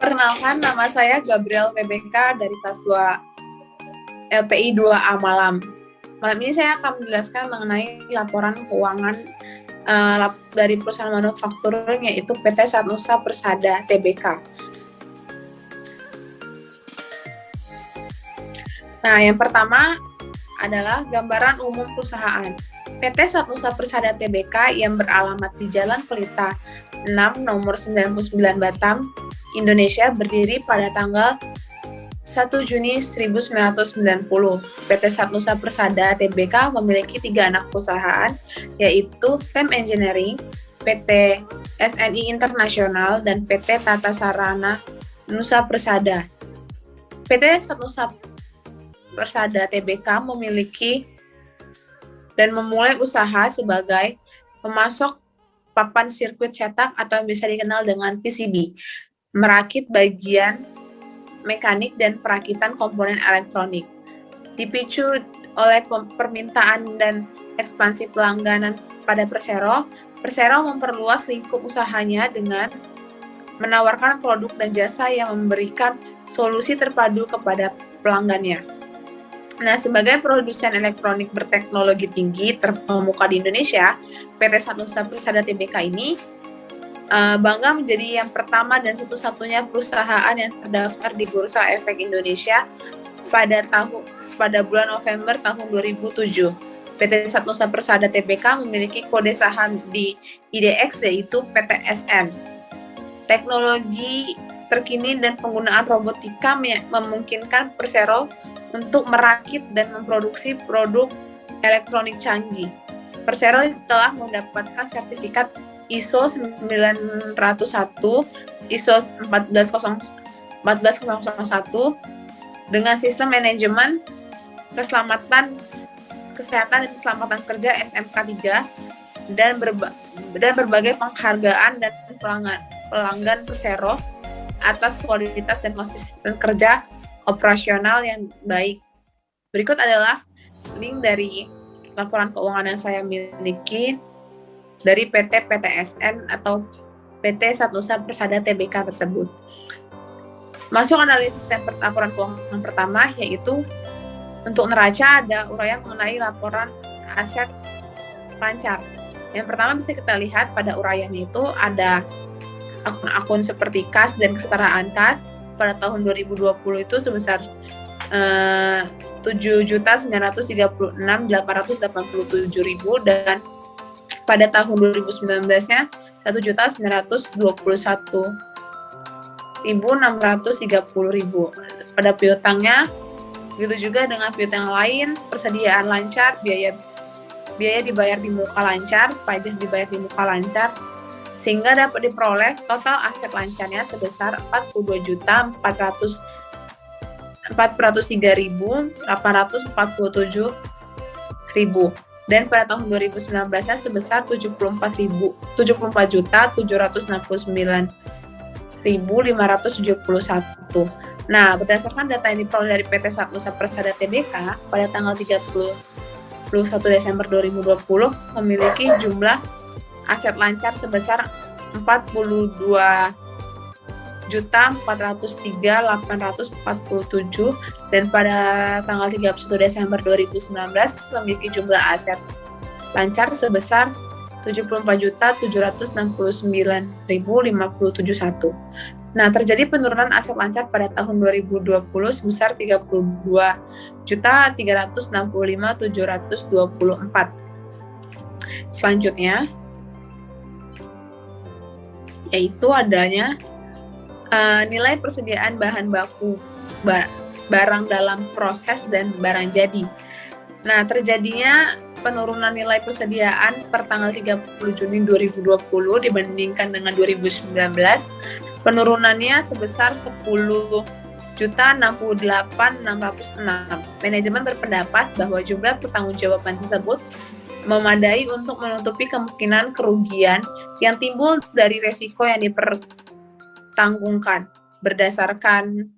Perkenalkan, nama saya Gabriel PBK dari kelas 2 LPI 2A Malam. Malam ini saya akan menjelaskan mengenai laporan keuangan dari perusahaan manufakturing yaitu PT Satnusa Persada Tbk. Nah, yang pertama adalah gambaran umum perusahaan. PT Satnusa Persada Tbk yang beralamat di Jalan Pelita 6 nomor 99 Batam, Indonesia berdiri pada tanggal 1 Juni 1990. PT Satnusa Persada Tbk memiliki 3 anak perusahaan, yaitu SEM Engineering, PT SNI Internasional, dan PT Tata Sarana Nusa Persada. PT Satnusa Persada Tbk memiliki dan memulai usaha sebagai pemasok papan sirkuit cetak atau bisa dikenal dengan PCB, merakit bagian mekanik dan perakitan komponen elektronik. Dipicu oleh permintaan dan ekspansi pelangganan pada Persero, Persero memperluas lingkup usahanya dengan menawarkan produk dan jasa yang memberikan solusi terpadu kepada pelanggannya. Nah, sebagai produsen elektronik berteknologi tinggi terkemuka di Indonesia, PT Satnusa Persada Tbk ini bangga menjadi yang pertama dan satu-satunya perusahaan yang terdaftar di Bursa Efek Indonesia pada bulan November tahun 2007. PT Satnusa Persada Tbk memiliki kode saham di IDX yaitu PTSN. Teknologi terkini dan penggunaan robotika memungkinkan Persero untuk merakit dan memproduksi produk elektronik canggih. Persero telah mendapatkan sertifikat ISO 901, ISO 14001 dengan sistem manajemen keselamatan, kesehatan dan keselamatan kerja SMK 3 dan berbagai penghargaan dan pelanggan Persero atas kualitas dan konsisten kerja operasional yang baik. Berikut adalah link dari laporan keuangan yang saya miliki dari PT PTSN atau PT Satnusa Persada Tbk tersebut. Masuk analisis yang laporan keuangan pertama, yaitu untuk neraca ada uraian mengenai laporan aset lancar. Yang pertama bisa kita lihat pada uraian itu ada akun-akun seperti kas dan kesetaraan kas pada tahun 2020 itu sebesar 7.936.887.000 dan pada tahun 2019-nya 1.921.630.000. Pada piutangnya begitu juga dengan piutang lain, persediaan lancar, biaya dibayar di muka lancar, pajak dibayar di muka lancar, sehingga dapat diperoleh total aset lancarnya sebesar 42.403.847.000 dan pada tahun 2019-nya sebesar 74.769.571. Nah, berdasarkan data yang diperoleh dari PT Satnusa Persada Tbk pada tanggal 31 Desember 2020 memiliki jumlah aset lancar sebesar 42.403.847 dan pada tanggal 31 Desember 2019 memiliki jumlah aset lancar sebesar 74.769.571. Nah, terjadi penurunan aset lancar pada tahun 2020 sebesar 32.365.724. Selanjutnya, yaitu adanya nilai persediaan bahan baku barang dalam proses dan barang jadi. Nah, terjadinya penurunan nilai persediaan per tanggal 30 Juni 2020 dibandingkan dengan 2019. Penurunannya sebesar 10.068.606. Manajemen berpendapat bahwa jumlah pertanggungjawaban tersebut memadai untuk menutupi kemungkinan kerugian yang timbul dari resiko yang dipertanggungkan. Berdasarkan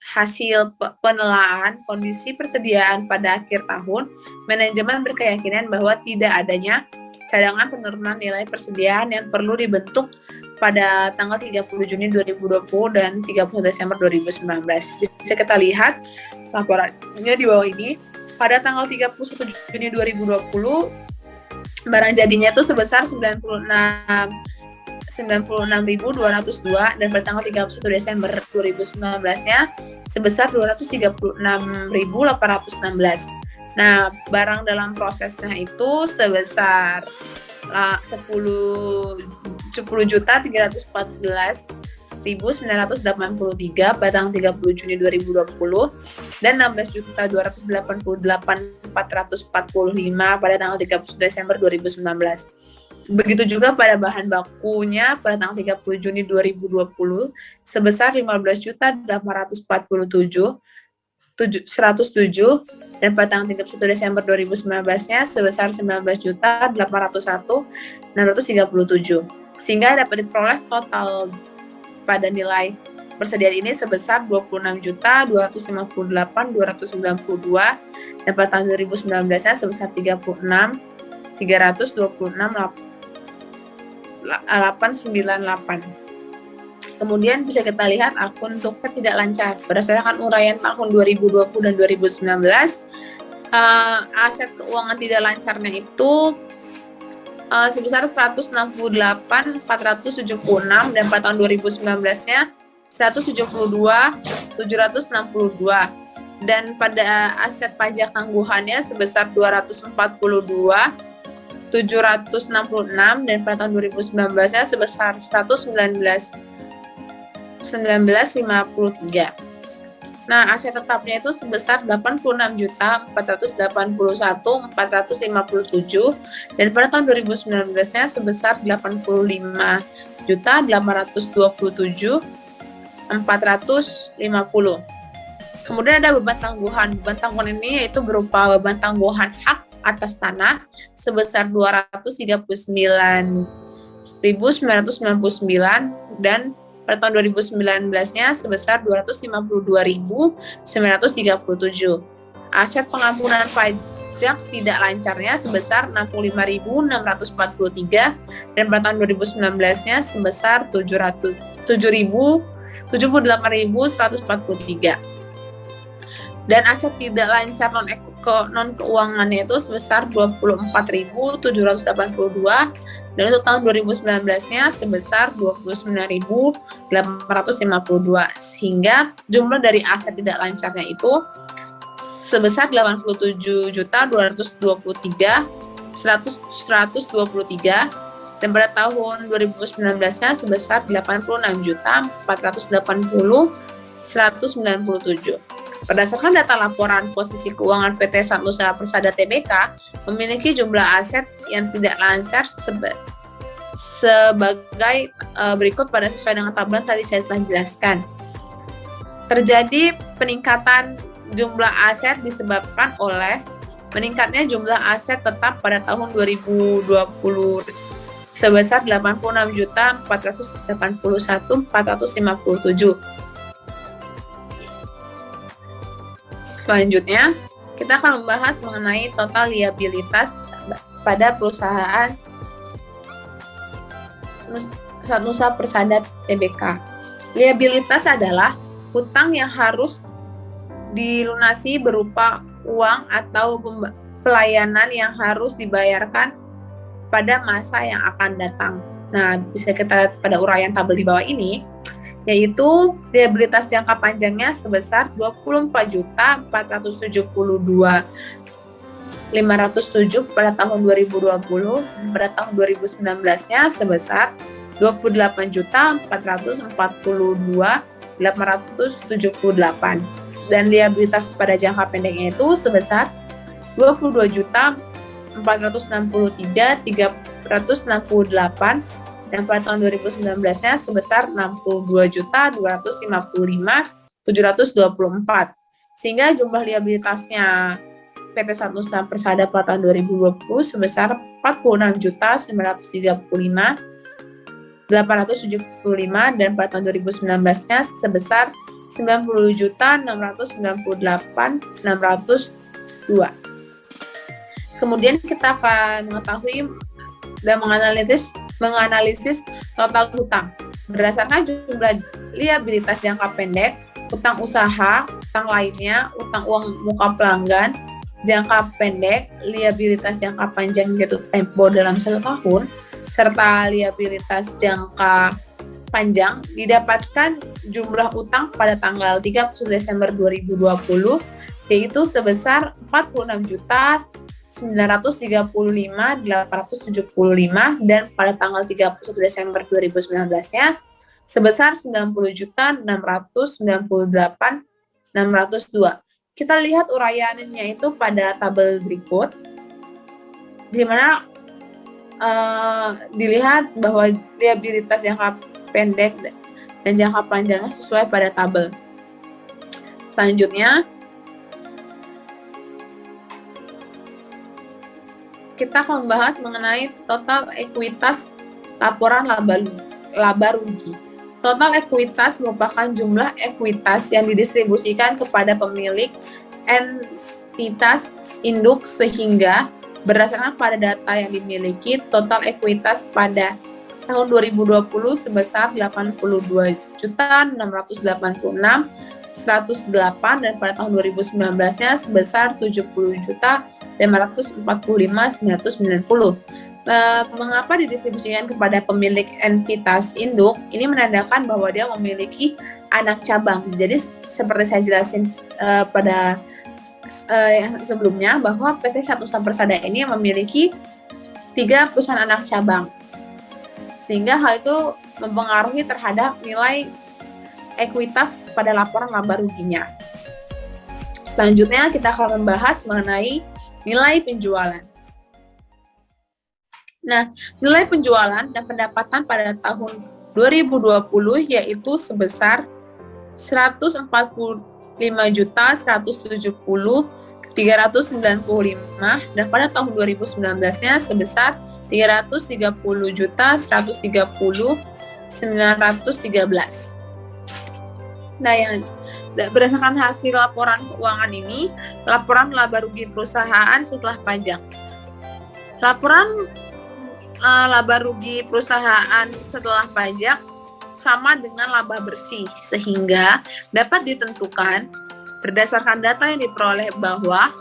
hasil penelaahan kondisi persediaan pada akhir tahun, manajemen berkeyakinan bahwa tidak adanya cadangan penurunan nilai persediaan yang perlu dibentuk pada tanggal 30 Juni 2020 dan 31 Desember 2019. Bisa kita lihat laporannya di bawah ini. Pada tanggal 31 Juni 2020, barang jadinya itu sebesar 96.202 dan pada tanggal 31 Desember 2019-nya sebesar 236.816. Nah, barang dalam prosesnya itu sebesar 10.314.983 pada tanggal 30 Juni 2020 dan 16.288.445 pada tanggal 31 Desember 2019. Begitu juga pada bahan bakunya pada tanggal 30 Juni 2020 sebesar 15.847.107 dan pada tanggal 31 Desember 2019-nya sebesar 19.801.637 sehingga dapat diperoleh total pada nilai persediaan ini sebesar 26.258.292 dan pada tahun 2019-nya sebesar 36.326.898. Kemudian bisa kita lihat akun untuk tidak lancar. Berdasarkan uraian tahun 2020 dan 2019, aset keuangan tidak lancarnya itu sebesar 168.476 dan pada tahun 2019-nya 172.762 dan pada aset pajak tangguhannya sebesar 242.766 dan pada tahun 2019-nya sebesar 19.053. Nah, aset tetapnya itu sebesar 86.481.457 dan pada tahun 2019-nya sebesar 85.427.450. Kemudian ada beban tangguhan. Beban tangguhan ini yaitu berupa beban tangguhan hak atas tanah sebesar 239.999 dan pada tahun 2019-nya sebesar 252.937. Aset pengampunan pajak tidak lancarnya sebesar 65.643 dan pada tahun 2019-nya sebesar 78.143. Dan aset tidak lancar non keuangannya itu sebesar 24.782 dan untuk tahun 2019-nya sebesar 29.852 sehingga jumlah dari aset tidak lancarnya itu sebesar 87.223.123 dan pada tahun 2019-nya sebesar 86.480.197. Berdasarkan data laporan posisi keuangan PT Sanusa Persada Tbk memiliki jumlah aset yang tidak lancar sebagai berikut pada sesuai dengan tabel tadi saya telah jelaskan. Terjadi peningkatan jumlah aset disebabkan oleh meningkatnya jumlah aset tetap pada tahun 2020 sebesar 86.481.457. Selanjutnya, kita akan membahas mengenai total liabilitas pada perusahaan Sanusa Persada Tbk. Liabilitas adalah hutang yang harus dilunasi berupa uang atau pelayanan yang harus dibayarkan pada masa yang akan datang. Nah, bisa kita lihat pada uraian tabel di bawah ini, yaitu liabilitas jangka panjangnya sebesar 24.472.507 pada tahun 2020, pada tahun 2019-nya sebesar 28.442.878 dan liabilitas pada jangka pendeknya itu sebesar 22.463.368 dan pada tahun 2019-nya sebesar 62.255.724 sehingga jumlah liabilitasnya PT Sanusa Persada pada tahun 2020 sebesar 46.935.875 dan pada tahun 2019-nya sebesar 90.698.602. Kemudian kita akan mengetahui dan menganalisis Total hutang berdasarkan jumlah liabilitas jangka pendek, utang usaha, utang lainnya, utang uang muka pelanggan, jangka pendek, liabilitas jangka panjang jatuh tempo dalam 1 tahun, serta liabilitas jangka panjang didapatkan jumlah utang pada tanggal 31 Desember 2020 yaitu sebesar 46.935.875 dan pada tanggal 31 Desember 2019-nya sebesar 90.698.602. Kita lihat uraiannya itu pada tabel berikut, di mana dilihat bahwa liabilitas jangka pendek dan jangka panjangnya sesuai pada tabel. Selanjutnya, kita akan membahas mengenai total ekuitas laporan laba rugi. Total ekuitas merupakan jumlah ekuitas yang didistribusikan kepada pemilik entitas induk sehingga berdasarkan pada data yang dimiliki, total ekuitas pada tahun 2020 sebesar 82.686.108 dan pada tahun 2019-nya sebesar 70.545.990. Mengapa didistribusikan kepada pemilik entitas induk? Ini menandakan bahwa dia memiliki anak cabang. Jadi seperti saya jelasin pada yang sebelumnya bahwa PT Satnusa Persada ini memiliki 3 perusahaan anak cabang. Sehingga hal itu mempengaruhi terhadap nilai ekuitas pada laporan laba ruginya. Selanjutnya kita akan membahas mengenai nilai penjualan. Nah, nilai penjualan dan pendapatan pada tahun 2020 yaitu sebesar 145.170.395 dan pada tahun 2019-nya sebesar 330.130.913. Nah, yang berdasarkan hasil laporan keuangan ini, laporan laba rugi perusahaan setelah pajak. Laporan laba rugi perusahaan setelah pajak sama dengan laba bersih, sehingga dapat ditentukan berdasarkan data yang diperoleh bahwa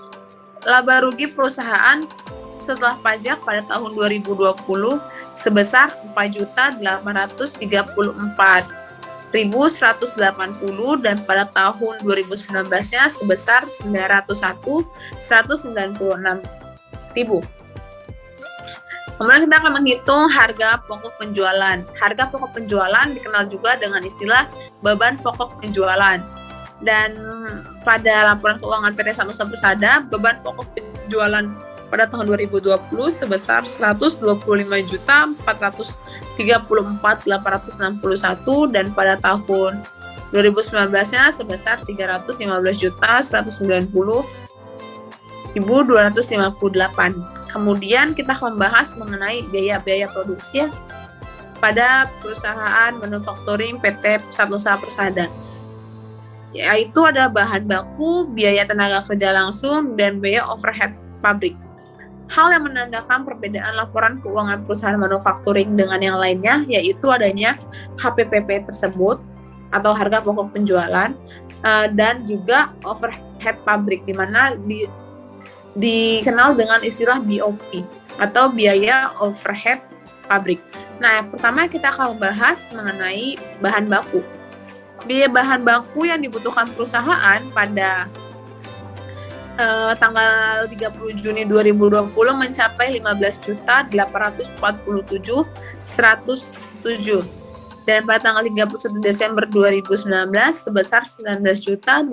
laba rugi perusahaan setelah pajak pada tahun 2020 sebesar 4.444.180 dan pada tahun 2019-nya sebesar 901.196.000. Kemudian kita akan menghitung harga pokok penjualan. Harga pokok penjualan dikenal juga dengan istilah beban pokok penjualan. Dan pada laporan keuangan PT Satnusa Persada, beban pokok penjualan pada tahun 2020 sebesar 125.434.861 dan pada tahun 2019-nya sebesar 315.190.258. Kemudian kita akan membahas mengenai biaya-biaya produksi pada perusahaan manufacturing PT Satnusa Persada. Yaitu ada bahan baku, biaya tenaga kerja langsung, dan biaya overhead pabrik. Hal yang menandakan perbedaan laporan keuangan perusahaan manufacturing dengan yang lainnya yaitu adanya HPPP tersebut atau harga pokok penjualan dan juga overhead pabrik di mana dikenal dengan istilah BOP atau biaya overhead pabrik. Nah, pertama kita akan membahas mengenai bahan baku. Biaya bahan baku yang dibutuhkan perusahaan pada tanggal 30 Juni 2020 mencapai 15.847.107 dan pada tanggal 31 Desember 2019 sebesar 19.637.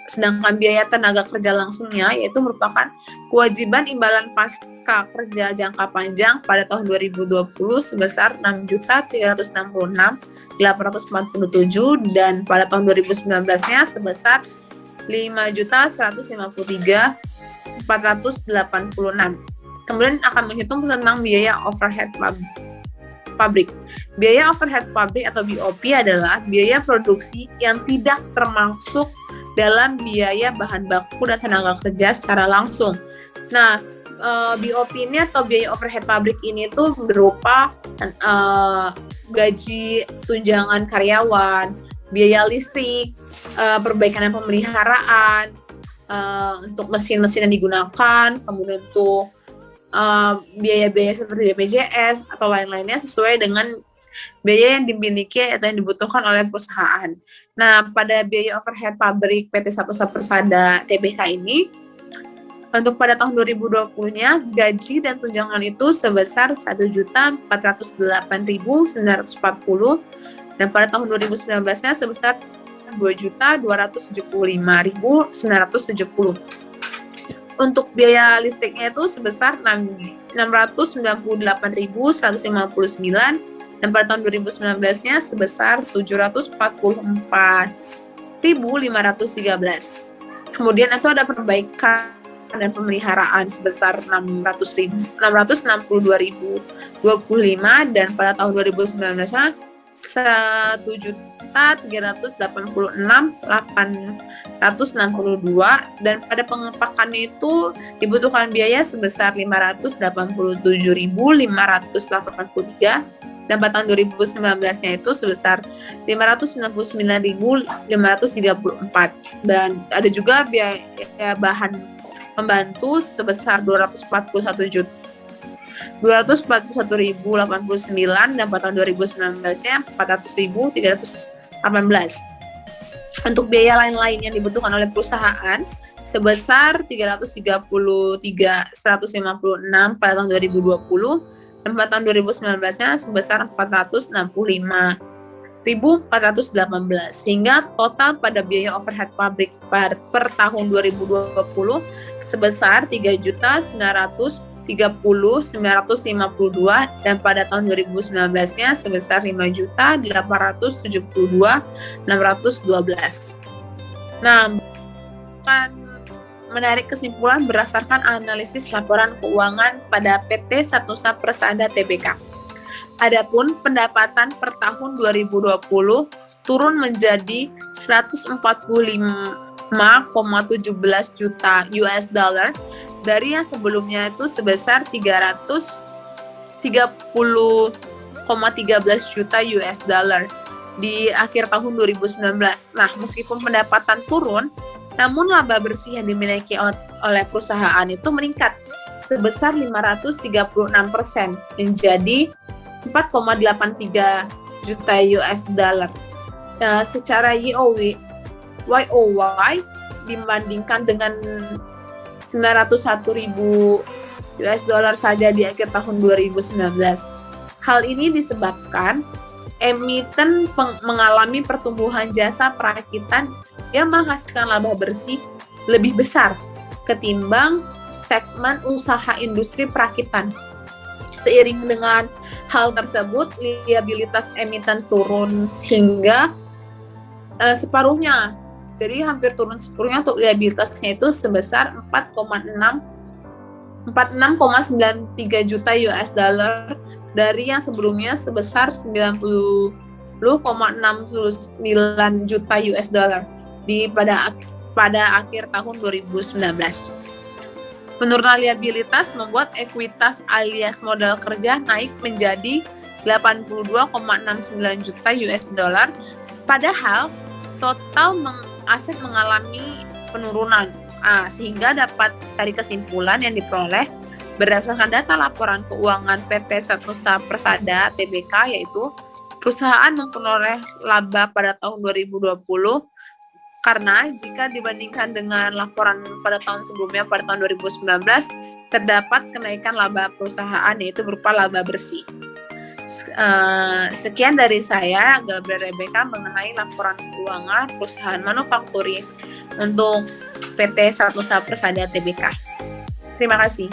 Sedangkan biaya tenaga kerja langsungnya yaitu merupakan kewajiban imbalan pasca kerja jangka panjang pada tahun 2020 sebesar 6.366.847 dan pada tahun 2019-nya sebesar 5.153.486. Kemudian akan menghitung tentang biaya overhead pabrik. Biaya overhead pabrik atau BOP adalah biaya produksi yang tidak termasuk dalam biaya bahan baku dan tenaga kerja secara langsung. Nah, BOP ini atau biaya overhead pabrik ini tuh berupa gaji tunjangan karyawan, biaya listrik, perbaikan dan pemeliharaan, untuk mesin-mesin yang digunakan, kemudian untuk biaya-biaya seperti BPJS atau lain-lainnya sesuai dengan biaya yang dimiliki atau yang dibutuhkan oleh perusahaan. Nah, pada biaya overhead pabrik PT Satusa Persada Tbk ini, untuk pada tahun 2020-nya, gaji dan tunjangan itu sebesar 1.408.940, dan pada tahun 2019-nya sebesar 2.275.970. Untuk biaya listriknya itu sebesar 698.159, dan pada tahun 2019-nya sebesar 744.513. Kemudian itu ada perbaikan dan pemeliharaan sebesar 662.025, dan pada tahun 2019-nya 1.386.862, dan pada pengepakannya itu dibutuhkan biaya sebesar 587.583, dan pada tahun 2019-nya itu sebesar 599.534, dan ada juga biaya bahan pembantu sebesar 241.089, dan pada tahun 2019-nya 400.318. Untuk biaya lain-lain yang dibutuhkan oleh perusahaan sebesar 333.156 pada tahun 2020, dan pada tahun 2019-nya sebesar 465.418, sehingga total pada biaya overhead pabrik per tahun 2020 sebesar 3.930.952, dan pada tahun 2019-nya sebesar 5.872.612. Nah, akan menarik kesimpulan berdasarkan analisis laporan keuangan pada PT Satusa Persada Tbk. Adapun pendapatan per tahun 2020 turun menjadi 145,17 juta US dollar dari yang sebelumnya itu sebesar 330,13 juta US dollar di akhir tahun 2019. Nah, meskipun pendapatan turun, namun laba bersih yang dimiliki oleh perusahaan itu meningkat sebesar 536% menjadi 4,83 juta US dollar. Nah, secara YoY dibandingkan dengan 901.000 US dollar saja di akhir tahun 2019. Hal ini disebabkan emiten mengalami pertumbuhan jasa perakitan yang menghasilkan laba bersih lebih besar ketimbang segmen usaha industri perakitan. Seiring dengan hal tersebut, liabilitas emiten turun sehingga separuhnya. Jadi hampir turun separuhnya untuk liabilitasnya itu sebesar 46,93 juta US dollar dari yang sebelumnya sebesar 90,69 juta US dollar pada akhir tahun 2019. Penurunan liabilitas membuat ekuitas alias modal kerja naik menjadi 82,69 juta US dollar, padahal total aset mengalami penurunan. Sehingga dapat dari kesimpulan yang diperoleh berdasarkan data laporan keuangan PT Satusa Persada Tbk, yaitu perusahaan memperoleh laba pada tahun 2020 karena jika dibandingkan dengan laporan pada tahun sebelumnya pada tahun 2019 terdapat kenaikan laba perusahaan, yaitu berupa laba bersih. Sekian dari saya, Gabriel Rebecca, mengenai laporan keuangan perusahaan manufaktur untuk PT Satusa Persada Tbk. Terima kasih.